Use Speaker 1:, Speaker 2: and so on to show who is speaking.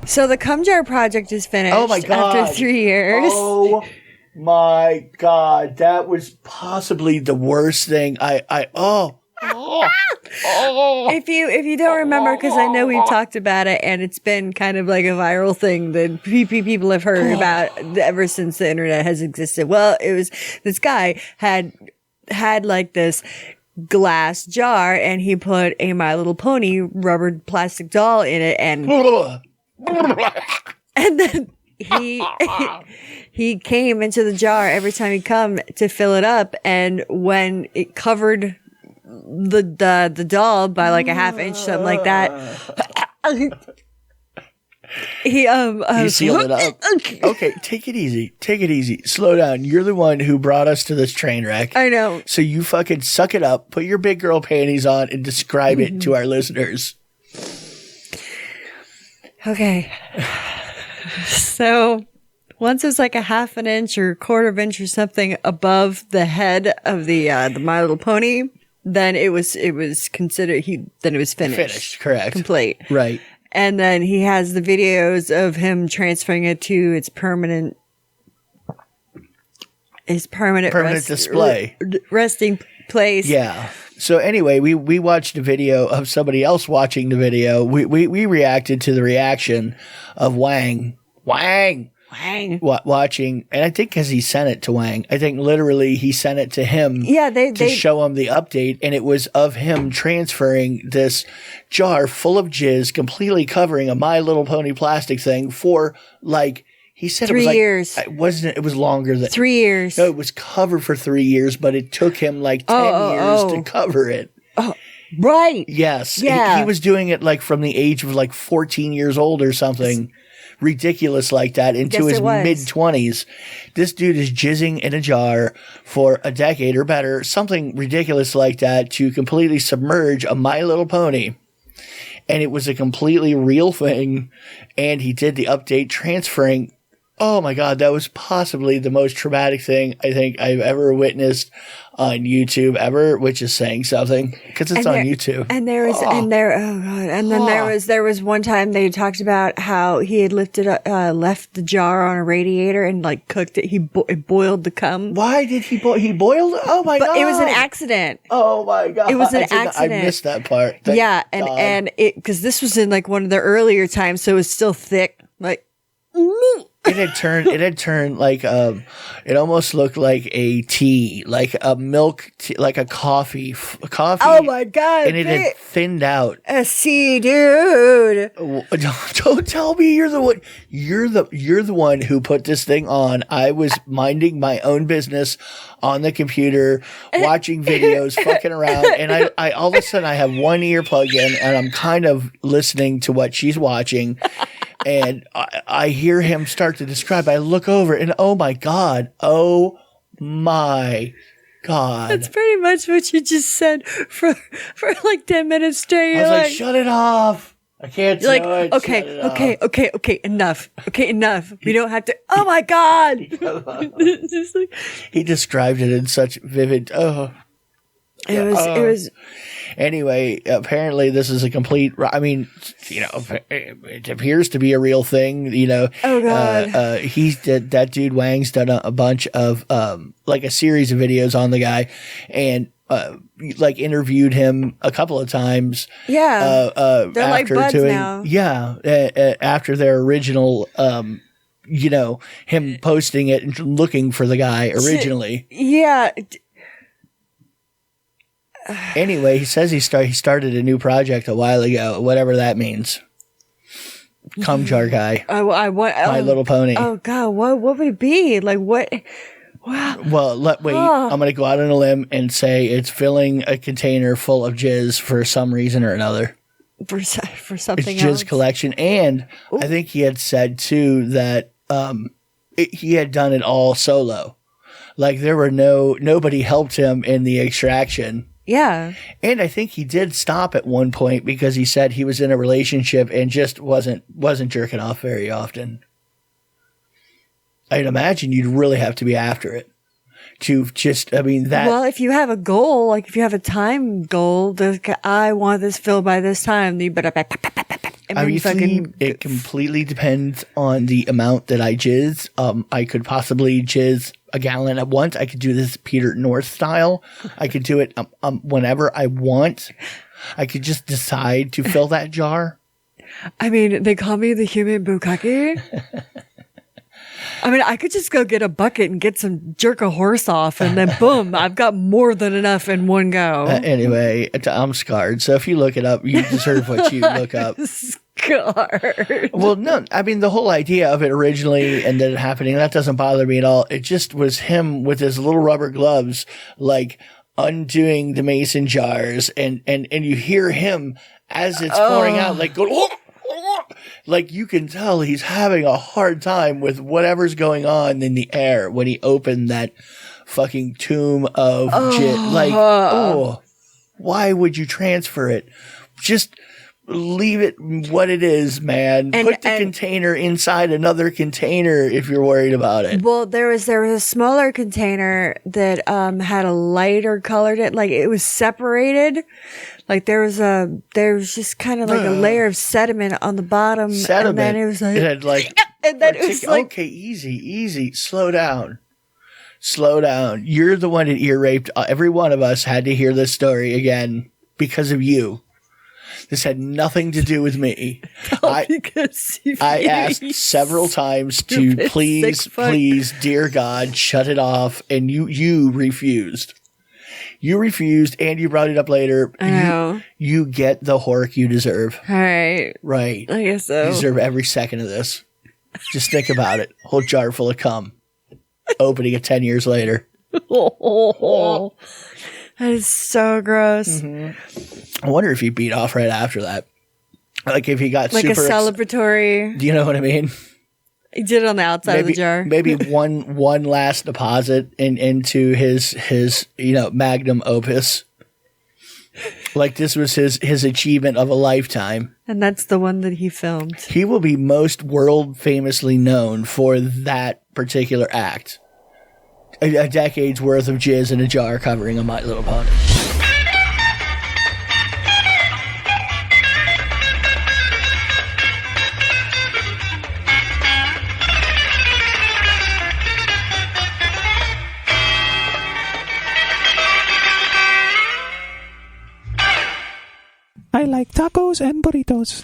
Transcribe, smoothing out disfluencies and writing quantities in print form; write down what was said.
Speaker 1: So the CUMJAR project is finished.
Speaker 2: Oh my God.
Speaker 1: After 3 years.
Speaker 2: Oh my God. That was possibly the worst thing
Speaker 1: If you don't remember, because I know we've talked about it, and it's been kind of like a viral thing that people have heard about ever since the internet has existed. Well, it was this guy had like this glass jar, and he put a My Little Pony rubber plastic doll in it, and then he came into the jar every time he come to fill it up, and when it covered the doll by like a half inch, something like that, he
Speaker 2: sealed it up. Okay, take it easy, slow down. You're the one who brought us to this train wreck.
Speaker 1: I know.
Speaker 2: So you fucking suck it up, put your big girl panties on, and describe it to our listeners.
Speaker 1: Okay. So once it was like a half an inch or a quarter of inch or something above the head of the My Little Pony, then it was considered then it was finished.
Speaker 2: Finished, correct.
Speaker 1: Complete.
Speaker 2: Right.
Speaker 1: And then he has the videos of him transferring it to its permanent
Speaker 2: display.
Speaker 1: Resting place.
Speaker 2: Yeah. So anyway, we watched a video of somebody else watching the video. We reacted to the reaction of Whang watching, and I think because he sent it to Whang, I think literally he sent it to him.
Speaker 1: Yeah,
Speaker 2: to show him the update, and it was of him transferring this jar full of jizz, completely covering a My Little Pony plastic thing for like. He said
Speaker 1: 3
Speaker 2: it was like,
Speaker 1: years.
Speaker 2: It was longer than
Speaker 1: 3 years.
Speaker 2: No, it was covered for 3 years, but it took him like 10 years to cover it.
Speaker 1: Oh, right.
Speaker 2: Yes.
Speaker 1: Yeah.
Speaker 2: He was doing it like from the age of like 14 years old or something ridiculous like that into his mid-20s. This dude is jizzing in a jar for a decade or better, something ridiculous like that, to completely submerge a My Little Pony. And it was a completely real thing. And he did the update transferring. Oh my God, that was possibly the most traumatic thing I think I've ever witnessed on YouTube ever, which is saying something because it's on YouTube.
Speaker 1: And there was, there was one time they talked about how he had left the jar on a radiator and like cooked it. He boiled the cum.
Speaker 2: Why did he boil? He boiled? Oh my God.
Speaker 1: It was an accident.
Speaker 2: Oh my God.
Speaker 1: It was an accident.
Speaker 2: I missed that part.
Speaker 1: Thank God. And because this was in like one of the earlier times, so it was still thick, like.
Speaker 2: It had turned like it almost looked like a tea, like a milk tea, like a coffee.
Speaker 1: Oh my God!
Speaker 2: And it had thinned out.
Speaker 1: See, dude.
Speaker 2: Don't tell me you're the one. You're the one who put this thing on. I was minding my own business on the computer, watching videos, fucking around, and I all of a sudden I have one ear plugged in, and I'm kind of listening to what she's watching. And I hear him start to describe. I look over and oh my God. That's
Speaker 1: pretty much what you just said for like 10 minutes straight.
Speaker 2: I was like, shut it off. I can't do it.
Speaker 1: Okay, enough. Okay, enough. We don't have to. Oh my God.
Speaker 2: He described it in such vivid.
Speaker 1: It was.
Speaker 2: Anyway, apparently this is a complete. I mean, it appears to be a real thing.
Speaker 1: Oh God.
Speaker 2: That dude Wang's done a bunch of like a series of videos on the guy, and like interviewed him a couple of times.
Speaker 1: Yeah. They're like buds now.
Speaker 2: Yeah. After their original. Him posting it and looking for the guy originally.
Speaker 1: Yeah.
Speaker 2: Anyway, he says he started a new project a while ago, whatever that means. CUMJAR guy. My Little Pony.
Speaker 1: Oh God, what would it be? Like what? Wow.
Speaker 2: Well, wait. I'm going to go out on a limb and say it's filling a container full of jizz for some reason or another.
Speaker 1: For something
Speaker 2: it's
Speaker 1: else.
Speaker 2: Jizz collection, and I think he had said too that he had done it all solo. Like there were nobody helped him in the extraction.
Speaker 1: Yeah.
Speaker 2: And I think he did stop at one point because he said he was in a relationship and just wasn't jerking off very often. I'd imagine you'd really have to be after it to just, that.
Speaker 1: Well, if you have a goal, like if you have a time goal, I want this filled by this time, you better.
Speaker 2: Obviously, it completely depends on the amount that I jizz. I could possibly jizz a gallon at once. I could do this Peter North style. I could do it whenever I want. I could just decide to fill that jar.
Speaker 1: I mean, they call me the human bukkake. I mean, I could just go get a bucket and jerk a horse off, and then boom, I've got more than enough in one go.
Speaker 2: Anyway, I'm scarred. So if you look it up, you deserve what you look up.
Speaker 1: Scarred.
Speaker 2: Well, no, I mean, the whole idea of it originally and then it happening, that doesn't bother me at all. It just was him with his little rubber gloves, like undoing the mason jars, and you hear him as it's pouring out, like go. Like you can tell he's having a hard time with whatever's going on in the air when he opened that fucking tomb of jizz. Like, why would you transfer it? Just leave it what it is, man. Put the container inside another container if you're worried about it.
Speaker 1: Well, there was a smaller container that had a lighter colored it, like it was separated. Like there was just kind of like a layer of sediment on the bottom.
Speaker 2: Sediment.
Speaker 1: And then it was like,
Speaker 2: it had like,
Speaker 1: and then it was like,
Speaker 2: okay, easy, slow down. You're the one that ear raped. Every one of us had to hear this story again because of you. This had nothing to do with me. I asked several times to please, dear God, shut it off, and you refused. You refused, and you brought it up later.
Speaker 1: I know.
Speaker 2: You get the hork you deserve.
Speaker 1: All right.
Speaker 2: Right.
Speaker 1: I guess so.
Speaker 2: You deserve every second of this. Just think about it. Whole jar full of cum. Opening it 10 years later.
Speaker 1: Oh, that is so gross.
Speaker 2: Mm-hmm. I wonder if he beat off right after that. Like if he got
Speaker 1: like
Speaker 2: super
Speaker 1: a celebratory.
Speaker 2: Do you know what I mean?
Speaker 1: He did it on the outside of the jar.
Speaker 2: Maybe one last deposit into his magnum opus. Like this was his achievement of a lifetime.
Speaker 1: And that's the one that he filmed.
Speaker 2: He will be most world famously known for that particular act. A decade's worth of jizz in a jar covering a My Little Pony.
Speaker 3: I like tacos and burritos.